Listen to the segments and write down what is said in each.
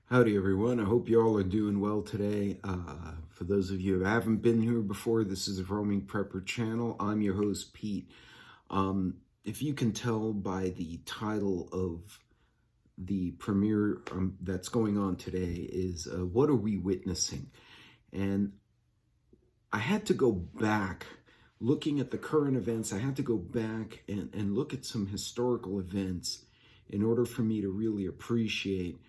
Howdy, everyone. I hope you all are doing well today. For those of you who haven't been here before, this is the Roaming Prepper channel. I'm your host, Pete. If you can tell by the title of the premiere that's going on today is What Are We Witnessing? And I had to go back, looking at the current events, I had to go back and look at some historical events in order for me to really appreciate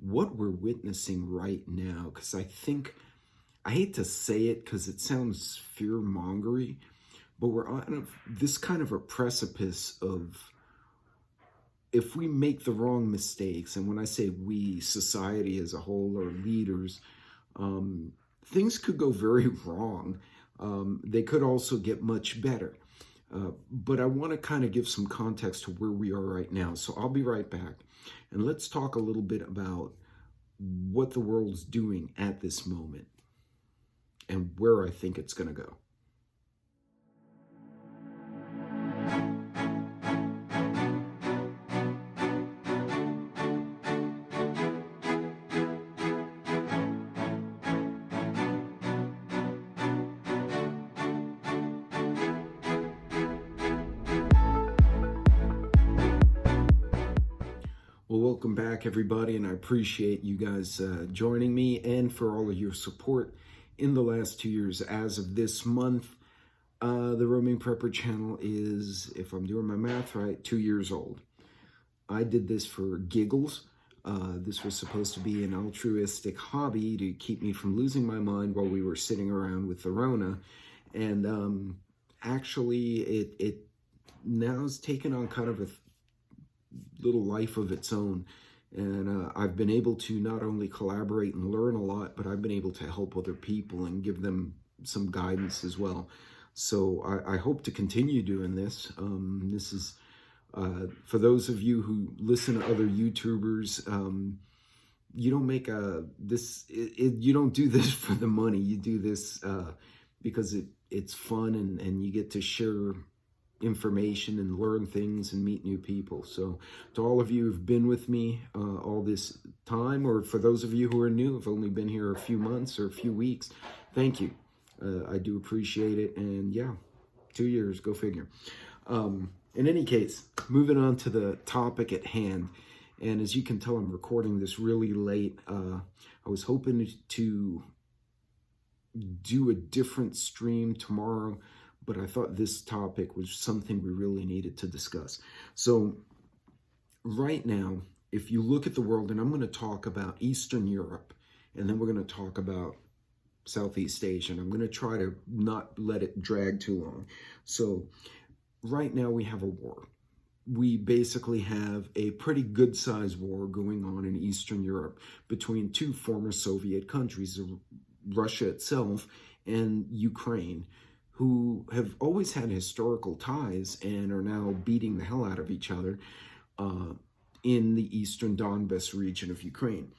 what we're witnessing right now. Because I hate to say it because it sounds fear-mongery, but we're on this kind of a precipice of, if we make the wrong mistakes, and when I say we, society as a whole, or leaders, things could go very wrong. They could also get much better. But I want to kind of give some context to where we are right now. So I'll be right back. And let's talk a little bit about what the world's doing at this moment and where I think it's going to go. Well, welcome back, everybody, and I appreciate you guys joining me and for all of your support in the last 2 years. As of this month, the Roaming Prepper channel is, if I'm doing my math right, 2 years old. I did this for giggles. This was supposed to be an altruistic hobby to keep me from losing my mind while we were sitting around with the Rona. And actually, it now has taken on kind of a little life of its own, and I've been able to not only collaborate and learn a lot, but I've been able to help other people and give them some guidance as well. So I hope to continue doing this. This is for those of you who listen to other YouTubers. You don't make you don't do this for the money. You do this because it's fun, and you get to share information and learn things and meet new people. So to all of you who've been with me all this time, or for those of you who are new, have only been here a few months or a few weeks, thank you. I do appreciate it. And yeah, 2 years, go figure. In any case, moving on to the topic at hand. And as you can tell, I'm recording this really late. I was hoping to do a different stream tomorrow, but I thought this topic was something we really needed to discuss. So right now, if you look at the world, and I'm going to talk about Eastern Europe, and then we're going to talk about Southeast Asia, and I'm going to try to not let it drag too long. So right now we have a war. We basically have a pretty good-sized war going on in Eastern Europe between two former Soviet countries, Russia itself and Ukraine, who have always had historical ties and are now beating the hell out of each other in the eastern Donbas region of Ukraine.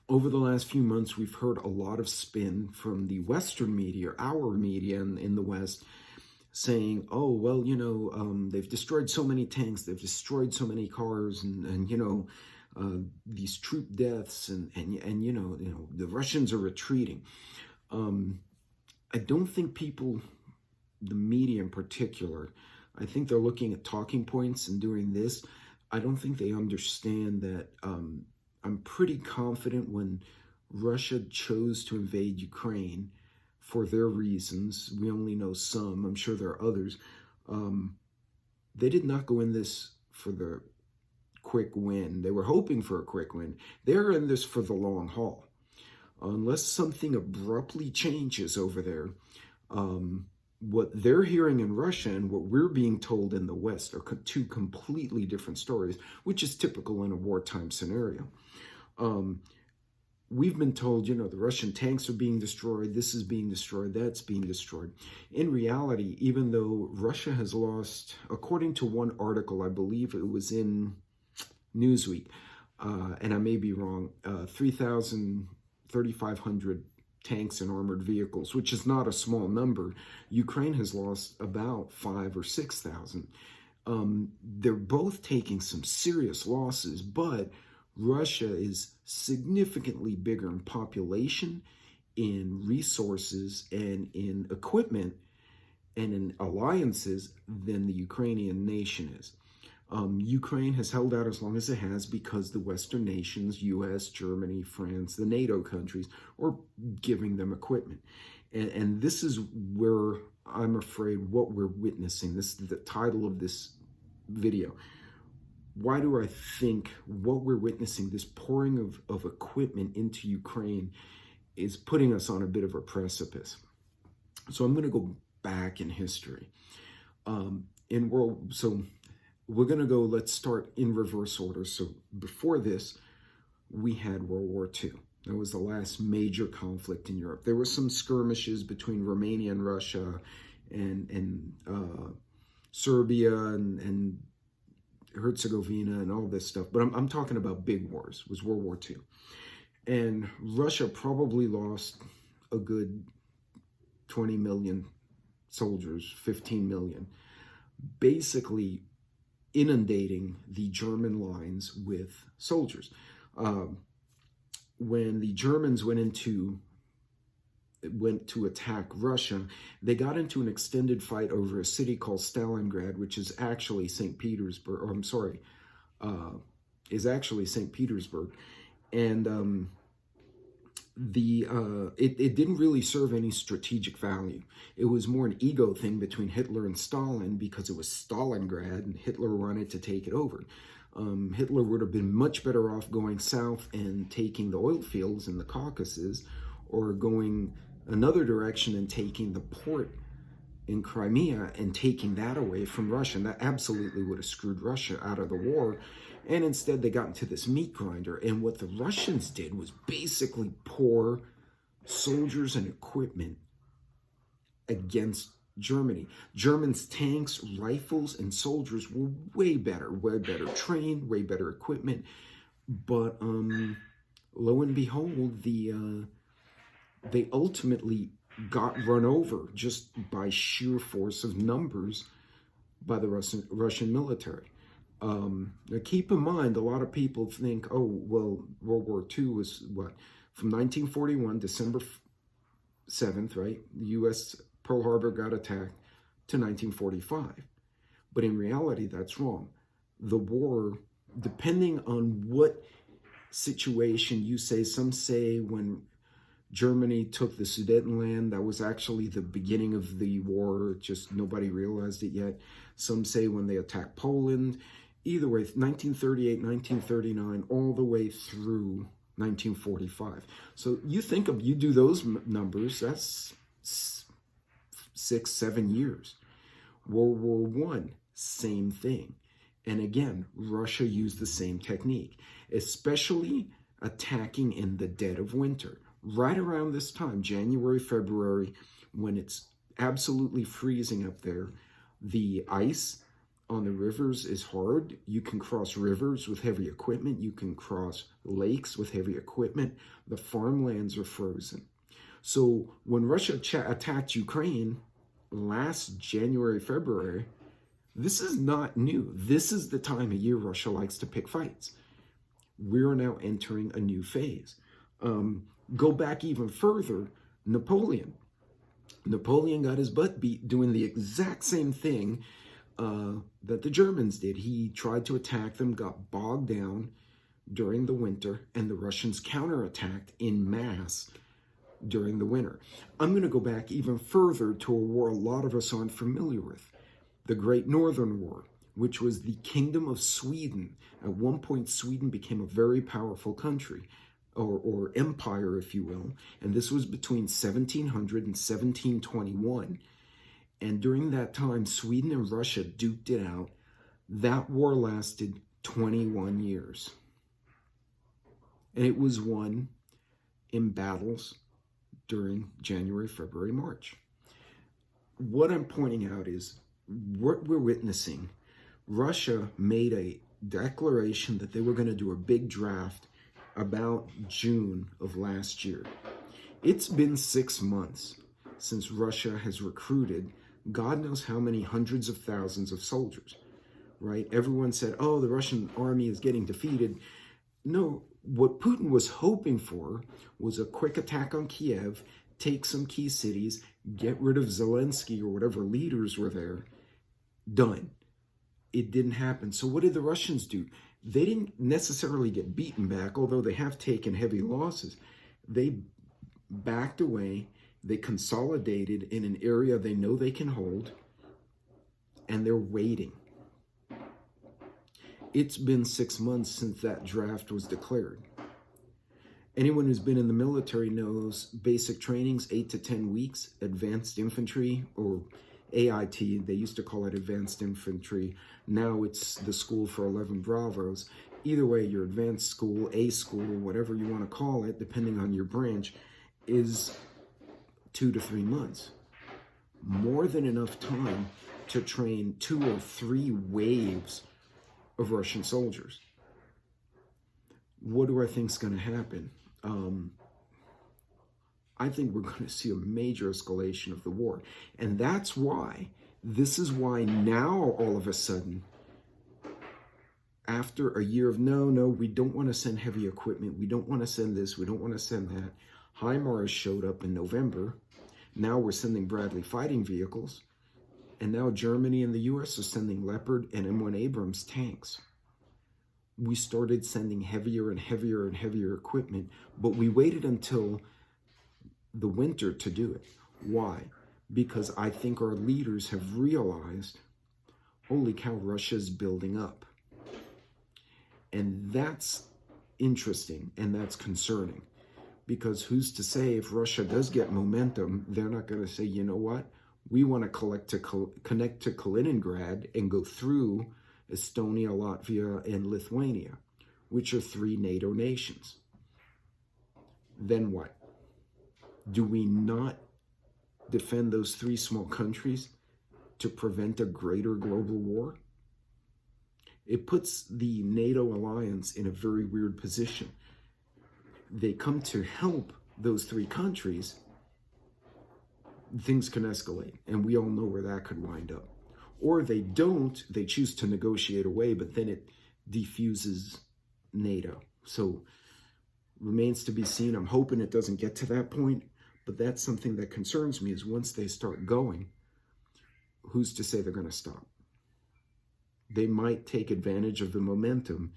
Over the last few months, we've heard a lot of spin from the Western media, our media in the West, saying, oh, well, they've destroyed so many tanks, they've destroyed so many cars, and these troop deaths, and the Russians are retreating. I don't think people, the media in particular, I think they're looking at talking points and doing this. I don't think they understand that I'm pretty confident when Russia chose to invade Ukraine for their reasons, we only know some, I'm sure there are others, they did not go in this for the quick win. They were hoping for a quick win. They're in this for the long haul. Unless something abruptly changes over there, what they're hearing in Russia and what we're being told in the West are two completely different stories, which is typical in a wartime scenario. We've been told, the Russian tanks are being destroyed, this is being destroyed, that's being destroyed. In reality, even though Russia has lost, according to one article, I believe it was in Newsweek, and I may be wrong, 3,500 tanks and armored vehicles, which is not a small number. Ukraine has lost about 5,000 or 6,000. They're both taking some serious losses, but Russia is significantly bigger in population, in resources, and in equipment, and in alliances than the Ukrainian nation is. Ukraine has held out as long as it has because the Western nations, US, Germany, France, the NATO countries, are giving them equipment. And this is where I'm afraid what we're witnessing. This is the title of this video. Why do I think what we're witnessing, this pouring of equipment into Ukraine, is putting us on a bit of a precipice? So I'm going to go back in history. So we're going to go, let's start in reverse order. So before this, we had World War II. That was the last major conflict in Europe. There were some skirmishes between Romania and Russia and Serbia and Herzegovina and all this stuff. But I'm talking about big wars. It was World War II. And Russia probably lost a good 20 million soldiers, 15 million, basically inundating the German lines with soldiers. When the Germans went to attack Russia, they got into an extended fight over a city called Stalingrad, which is actually St. Petersburg, or I'm sorry, is actually St. Petersburg. And it didn't really serve any strategic value. It was more an ego thing between Hitler and Stalin because it was Stalingrad and Hitler wanted to take it over. Hitler would have been much better off going south and taking the oil fields in the Caucasus, or going another direction and taking the port in Crimea and taking that away from Russia. And that absolutely would have screwed Russia out of the war. And instead they got into this meat grinder. And what the Russians did was basically pour soldiers and equipment against Germany. Germans' tanks, rifles, and soldiers were way better trained, way better equipment. But lo and behold, they ultimately got run over just by sheer force of numbers by the Russian military. Now keep in mind, a lot of people think, oh, well, World War II was what? From 1941, December 7th, right? The U.S. Pearl Harbor got attacked, to 1945. But in reality, that's wrong. The war, depending on what situation you say, some say when Germany took the Sudetenland, that was actually the beginning of the war, just nobody realized it yet. Some say when they attacked Poland. Either way, 1938, 1939, all the way through 1945. So you do those numbers, that's 6-7 years. World War I, same thing. And again, Russia used the same technique, especially attacking in the dead of winter. Right around this time, January, February, when it's absolutely freezing up there, the ice on the rivers is hard. You can cross rivers with heavy equipment. You can cross lakes with heavy equipment. The farmlands are frozen. So when Russia attacked Ukraine last January, February, this is not new. This is the time of year Russia likes to pick fights. We are now entering a new phase. Go back even further, Napoleon. Napoleon got his butt beat doing the exact same thing that the Germans did. He tried to attack them, got bogged down during the winter, and the Russians counterattacked in mass during the winter. I'm going to go back even further to a war a lot of us aren't familiar with, the Great Northern War, which was the Kingdom of Sweden. At one point, Sweden became a very powerful country, or empire, if you will, and this was between 1700 and 1721. And during that time, Sweden and Russia duked it out. That war lasted 21 years. And it was won in battles during January, February, March. What I'm pointing out is what we're witnessing. Russia made a declaration that they were going to do a big draft about June of last year. It's been 6 months since Russia has recruited God knows how many hundreds of thousands of soldiers, right? Everyone said, oh, the Russian army is getting defeated. No, what Putin was hoping for was a quick attack on Kiev, take some key cities, get rid of Zelensky or whatever leaders were there. Done. It didn't happen. So what did the Russians do? They didn't necessarily get beaten back, although they have taken heavy losses. They backed away. They consolidated in an area they know they can hold, and they're waiting. It's been 6 months since that draft was declared. Anyone who's been in the military knows basic training's 8 to 10 weeks, advanced infantry, or AIT, they used to call it advanced infantry. Now it's the school for 11 Bravos. Either way, your advanced school, A school, whatever you want to call it, depending on your branch, is 2 to 3 months. More than enough time to train 2 or 3 waves of Russian soldiers. What do I think is going to happen? I think we're going to see a major escalation of the war. And that's why, this is why now all of a sudden, after a year of no, we don't want to send heavy equipment, we don't want to send this, we don't want to send that. HIMARS showed up in November. Now we're sending Bradley fighting vehicles. And now Germany and the US are sending Leopard and M1 Abrams tanks. We started sending heavier and heavier and heavier equipment, but we waited until the winter to do it. Why? Because I think our leaders have realized, holy cow, Russia's building up. And that's interesting and that's concerning, because who's to say if Russia does get momentum, they're not going to say, you know what, we want to connect to Kaliningrad and go through Estonia, Latvia, and Lithuania, which are 3 NATO nations. Then what? Do we not defend those 3 small countries to prevent a greater global war? It puts the NATO alliance in a very weird position. They come to help those 3 countries, things can escalate, and we all know where that could wind up. Or they don't, they choose to negotiate away, but then it defuses NATO. So remains to be seen. I'm hoping it doesn't get to that point, but that's something that concerns me, is once they start going, who's to say they're going to stop? They might take advantage of the momentum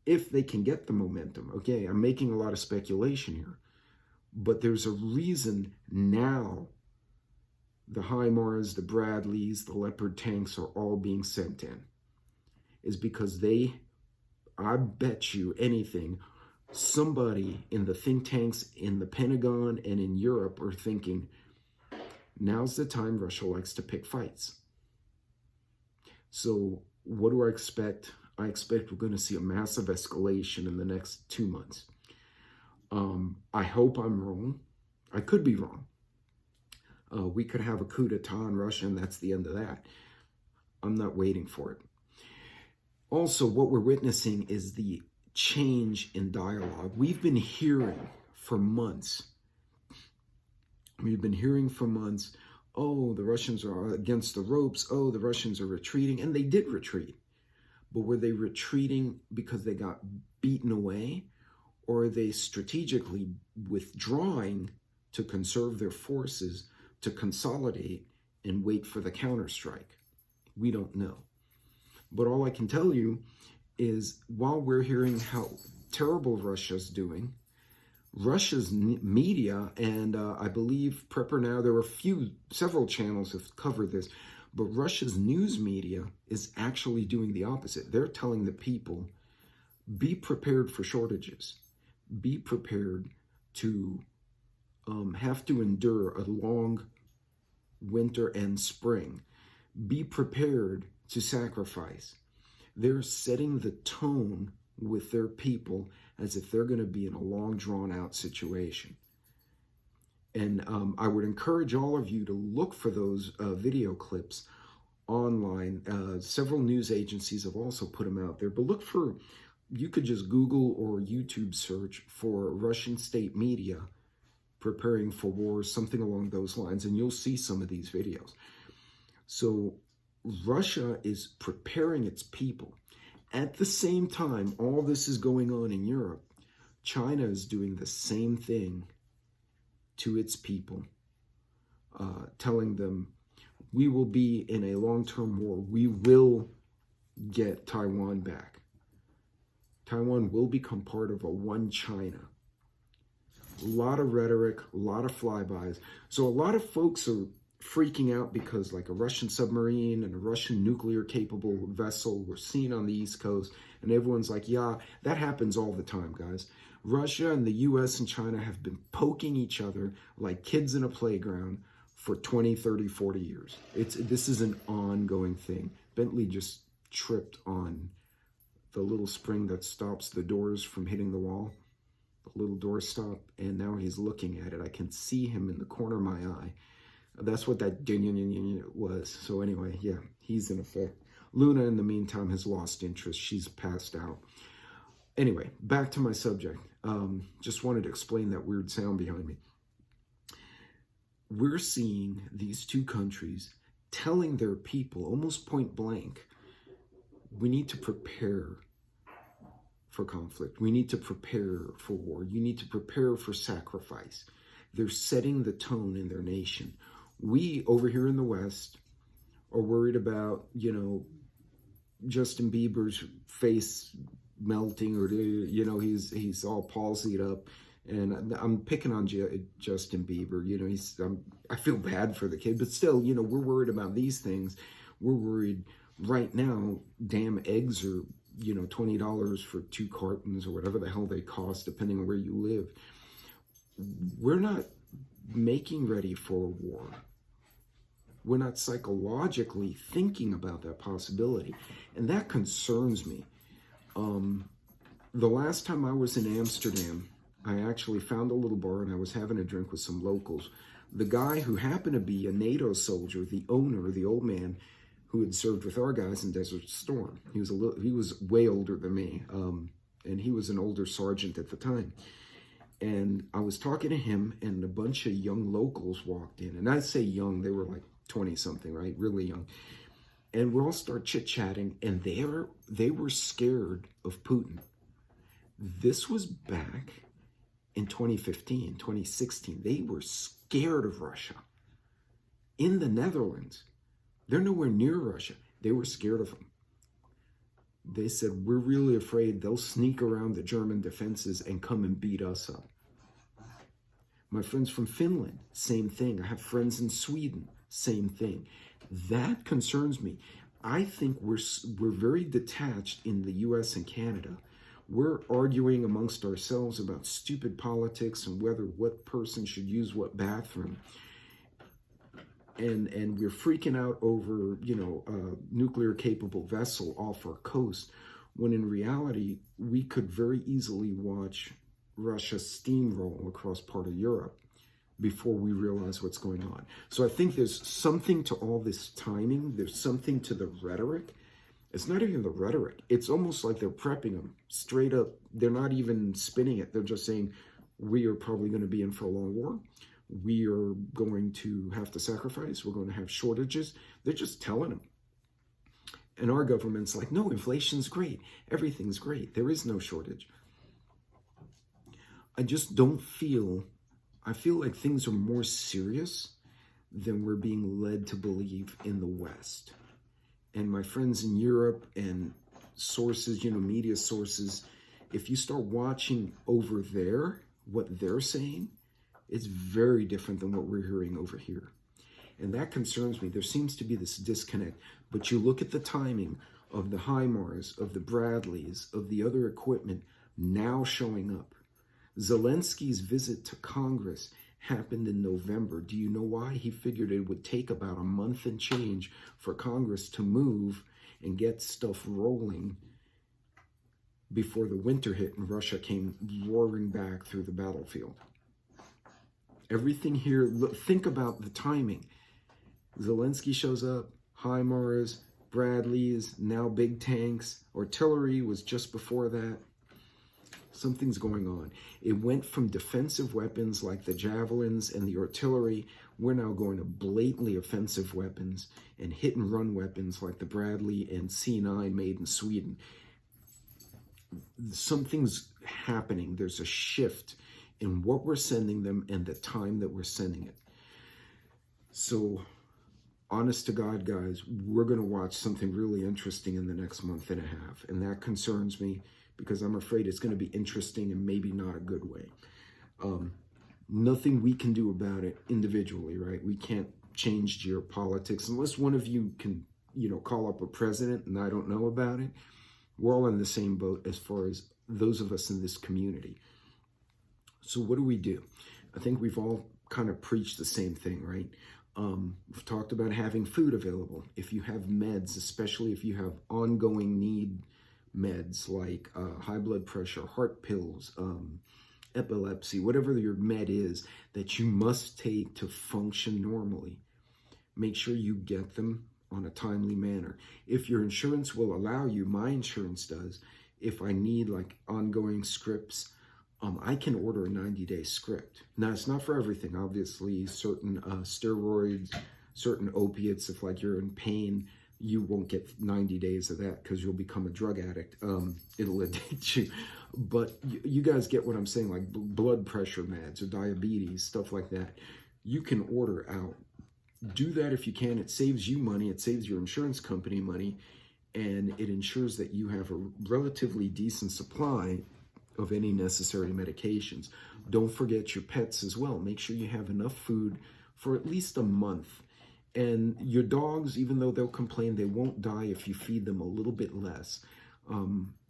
if they can get the momentum. Okay, I'm making a lot of speculation here, but there's a reason now the HIMARS, the Bradleys, the Leopard tanks are all being sent in. Is because I bet you anything, somebody in the think tanks in the Pentagon and in Europe are thinking, now's the time Russia likes to pick fights. So what do I expect? I expect we're going to see a massive escalation in the next 2 months. I hope I'm wrong. I could be wrong. We could have a coup d'etat in Russia, and that's the end of that. I'm not waiting for it. Also, what we're witnessing is the change in dialogue. We've been hearing for months. Oh, the Russians are against the ropes. Oh, the Russians are retreating. And they did retreat. But were they retreating because they got beaten away? Or are they strategically withdrawing to conserve their forces, to consolidate and wait for the counterstrike? We don't know. But all I can tell you is, while we're hearing how terrible Russia's doing, Russia's media, and I believe Prepper Now, there were several channels that covered this, but Russia's news media is actually doing the opposite. They're telling the people, be prepared for shortages. Be prepared to have to endure a long winter and spring. Be prepared to sacrifice. They're setting the tone with their people as if they're going to be in a long, drawn-out situation. And I would encourage all of you to look for those video clips online. Several news agencies have also put them out there. But you could just Google or YouTube search for Russian state media preparing for war, something along those lines, and you'll see some of these videos. So Russia is preparing its people. At the same time, all this is going on in Europe. China is doing the same thing to its people, telling them, we will be in a long-term war. We will get Taiwan back. Taiwan will become part of a one China. A lot of rhetoric, a lot of flybys. So a lot of folks are freaking out because like a Russian submarine and a Russian nuclear capable vessel were seen on the East Coast. And everyone's like, yeah, that happens all the time, guys. Russia and the US and China have been poking each other like kids in a playground for 20, 30, 40 years. This is an ongoing thing. Bentley just tripped on the little spring that stops the doors from hitting the wall. The little door stop, and now he's looking at it. I can see him in the corner of my eye. That's what that was. So anyway, yeah, he's in effect. Luna, in the meantime, has lost interest. She's passed out. Anyway, back to my subject. Just wanted to explain that weird sound behind me. We're seeing these two countries telling their people, almost point blank, we need to prepare for conflict. We need to prepare for war. You need to prepare for sacrifice. They're setting the tone in their nation. We, over here in the West, are worried about, Justin Bieber's face melting, or, he's all palsied up. And I'm picking on Justin Bieber. I feel bad for the kid, but still, we're worried about these things. We're worried right now, damn eggs are, $20 for 2 cartons or whatever the hell they cost, depending on where you live. We're not making ready for a war. We're not psychologically thinking about that possibility. And that concerns me. The last time I was in Amsterdam, I actually found a little bar and I was having a drink with some locals. The guy who happened to be a NATO soldier, the owner, the old man, who had served with our guys in Desert Storm. He was way older than me, and he was an older sergeant at the time. And I was talking to him, and a bunch of young locals walked in. And I say young, they were like 20-something, right? Really young. And we all start chit-chatting, and they were scared of Putin. This was back in 2015, 2016. They were scared of Russia. In the Netherlands, they're nowhere near Russia. They were scared of them. They said, we're really afraid they'll sneak around the German defenses and come and beat us up. My friends from Finland, same thing. I have friends in Sweden, same thing. That concerns me. I think we're very detached in the US and Canada. We're arguing amongst ourselves about stupid politics and whether what person should use what bathroom. And we're freaking out over, a nuclear-capable vessel off our coast, when in reality, we could very easily watch Russia steamroll across part of Europe before we realize what's going on. So I think there's something to all this timing. There's something to the rhetoric. It's not even the rhetoric. It's almost like they're prepping them straight up. They're not even spinning it. They're just saying, we are probably going to be in for a long war. We are going to have to sacrifice. We're going to have shortages. They're just telling them. And our government's like, no, inflation's great. Everything's great. There is no shortage. I just don't I feel like things are more serious than we're being led to believe in the West. And my friends in Europe and sources, media sources, if you start watching over there, what they're saying, it's very different than what we're hearing over here. And that concerns me. There seems to be this disconnect. But you look at the timing of the HIMARS, of the Bradleys, of the other equipment now showing up. Zelensky's visit to Congress happened in November. Do you know why? He figured it would take about a month and change for Congress to move and get stuff rolling before the winter hit and Russia came roaring back through the battlefield. Everything here, look, think about the timing. Zelensky shows up, HIMARS, Bradleys, now big tanks. Artillery was just before that. Something's going on. It went from defensive weapons like the javelins and the artillery. We're now going to blatantly offensive weapons and hit and run weapons like the Bradley and C9 made in Sweden. something's happening. There's a shift in what we're sending them and the time that we're sending it. So, honest to God, guys, we're going to watch something really interesting in the next month and a half. And that concerns me because I'm afraid it's going to be interesting and maybe not a good way. Nothing we can do about it individually, right? We can't change geopolitics unless one of you can, call up a president and I don't know about it. We're all in the same boat as far as those of us in this community. So what do? I think we've all kind of preached the same thing, right? We've talked about having food available. If you have meds, especially if you have ongoing need meds like high blood pressure, heart pills, epilepsy, whatever your med is that you must take to function normally, make sure you get them on a timely manner. If your insurance will allow you, my insurance does, if I need like ongoing scripts, I can order a 90-day script. Now, it's not for everything, obviously. Certain steroids, certain opiates, if like you're in pain, you won't get 90 days of that because you'll become a drug addict. It'll addict you. But you guys get what I'm saying, like blood pressure meds or diabetes, stuff like that. You can order out. Do that if you can. It saves you money. It saves your insurance company money. And it ensures that you have a relatively decent supply of any necessary medications. Don't forget your pets as well. Make sure you have enough food for at least a month. And your dogs, even though they'll complain, they won't die if you feed them a little bit less.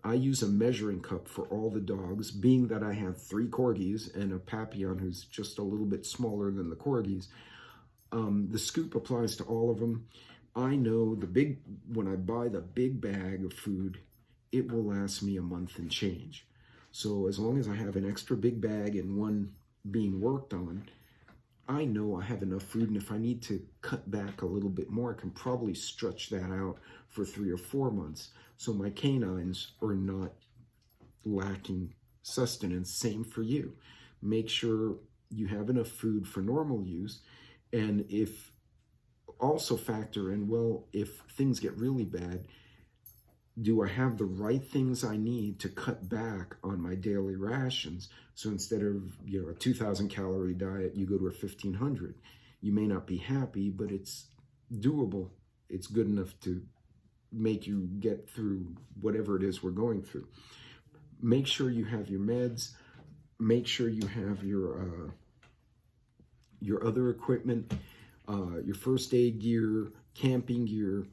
I use a measuring cup for all the dogs, being that I have 3 corgis and a Papillon who's just a little bit smaller than the corgis. The scoop applies to all of them. I know when I buy the big bag of food, it will last me a month and change. So as long as I have an extra big bag and one being worked on, I know I have enough food. And if I need to cut back a little bit more, I can probably stretch that out for 3 or 4 months. So my canines are not lacking sustenance. Same for you. Make sure you have enough food for normal use. And if also factor in, well, if things get really bad, do I have the right things I need to cut back on my daily rations? So instead of, a 2,000 calorie diet, you go to a 1,500. You may not be happy, but it's doable. It's good enough to make you get through whatever it is we're going through. Make sure you have your meds. Make sure you have your other equipment, your first aid gear, camping gear.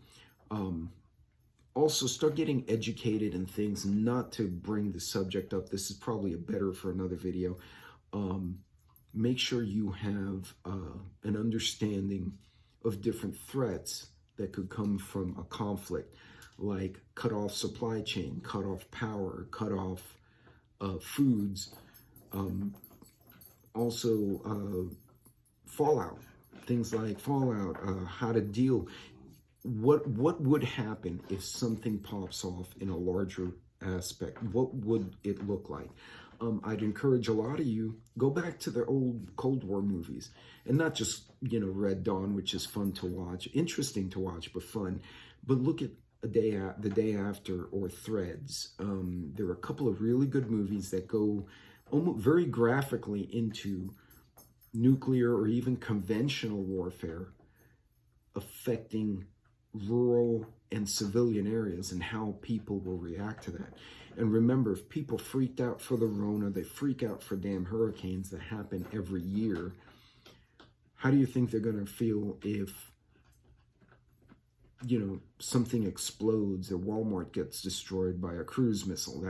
Also, start getting educated in things, not to bring the subject up. This is probably better for another video. Make sure you have an understanding of different threats that could come from a conflict, like cut off supply chain, cut off power, cut off foods. Also, fallout, things like fallout, how to deal. What would happen if something pops off in a larger aspect? What would it look like? I'd encourage a lot of you, go back to the old Cold War movies, and not just, Red Dawn, which is fun to watch, interesting to watch, but fun. But look at The Day After or Threads. There are a couple of really good movies that go almost very graphically into nuclear or even conventional warfare affecting rural and civilian areas and how people will react to that. And remember, if people freaked out for the Rona, they freak out for damn hurricanes that happen every year. How do you think they're going to feel if, something explodes or Walmart gets destroyed by a cruise missile?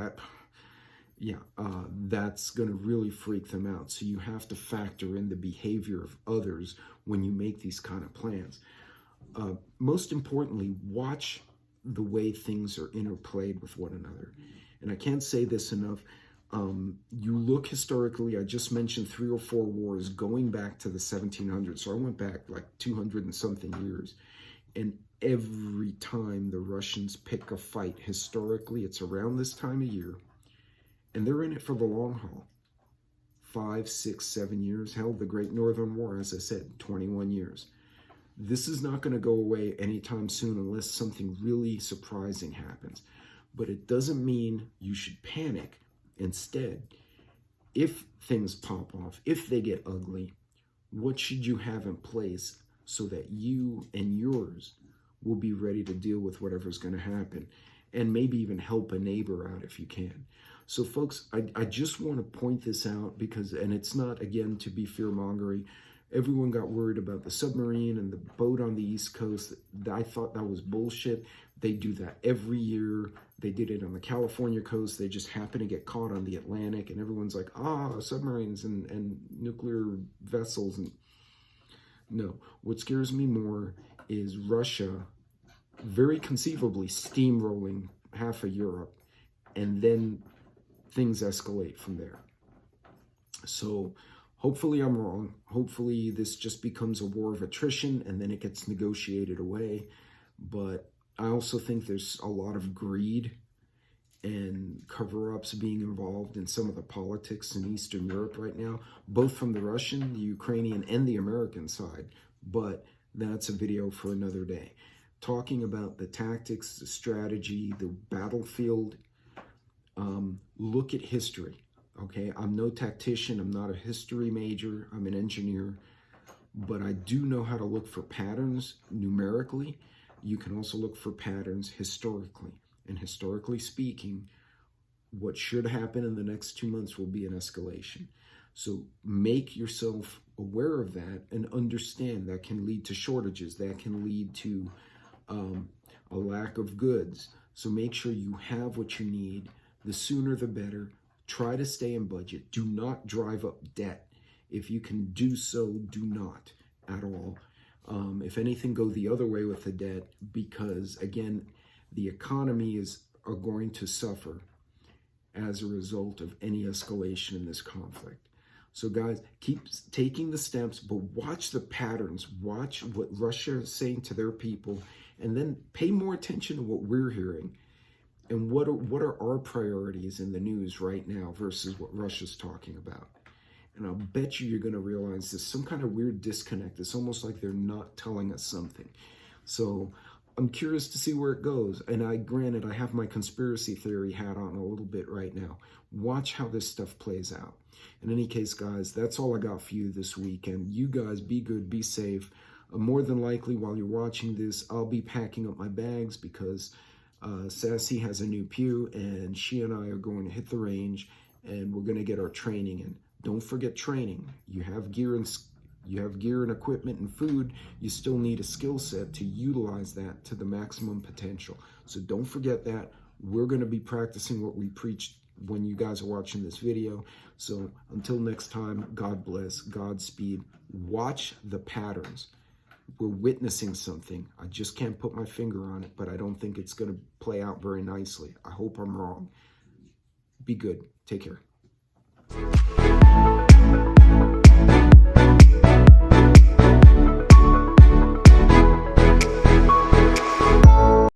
That's going to really freak them out. So you have to factor in the behavior of others when you make these kind of plans. Most importantly, watch the way things are interplayed with one another. And I can't say this enough. You look historically, I just mentioned 3 or 4 wars going back to the 1700s. So I went back like 200 and something years. And every time the Russians pick a fight, historically, it's around this time of year. And they're in it for the long haul. 5, 6, 7 years. Hell, the Great Northern War, as I said, 21 years. This is not going to go away anytime soon unless something really surprising happens. but it doesn't mean you should panic. Instead, if things pop off, if they get ugly, what should you have in place so that you and yours will be ready to deal with whatever's going to happen, and maybe even help a neighbor out if you can. So folks, I just want to point this out because, and it's not, again, to be fear-mongering. Everyone got worried about the submarine and the boat on the East Coast. I thought that was bullshit. They do that every year. They did it on the California coast. They just happen to get caught on the Atlantic, and everyone's like, submarines and nuclear vessels. And no, what scares me more is Russia very conceivably steamrolling half of Europe, and then things escalate from there. So hopefully I'm wrong. Hopefully this just becomes a war of attrition and then it gets negotiated away. But I also think there's a lot of greed and cover-ups being involved in some of the politics in Eastern Europe right now, both from the Russian, the Ukrainian, and the American side. But that's a video for another day. Talking about the tactics, the strategy, the battlefield, look at history, okay? I'm no tactician. I'm not a history major. I'm an engineer. But I do know how to look for patterns numerically. You can also look for patterns historically. And historically speaking, what should happen in the next 2 months will be an escalation. So make yourself aware of that and understand that can lead to shortages. That can lead to a lack of goods. So make sure you have what you need. The sooner the better. Try to stay in budget. Do not drive up debt. If you can do so, do not at all. If anything, go the other way with the debt, because again, the economy are going to suffer as a result of any escalation in this conflict. So guys, keep taking the steps, but watch the patterns. Watch what Russia is saying to their people, and then pay more attention to what we're hearing. And what are our priorities in the news right now versus what Russia's talking about? And I'll bet you're going to realize there's some kind of weird disconnect. It's almost like they're not telling us something. So I'm curious to see where it goes. And granted, I have my conspiracy theory hat on a little bit right now. Watch how this stuff plays out. In any case, guys, that's all I got for you this week. And you guys be good, be safe. More than likely, while you're watching this, I'll be packing up my bags because Sassy has a new pew, and she and I are going to hit the range, and we're going to get our training in. Don't forget training. You have gear and equipment and food. You still need a skill set to utilize that to the maximum potential. So don't forget that. We're going to be practicing what we preached when you guys are watching this video. So until next time, God bless, Godspeed. Watch the patterns. We're witnessing something. I just can't put my finger on it, but I don't think it's going to play out very nicely. I hope I'm wrong. Be good. Take care.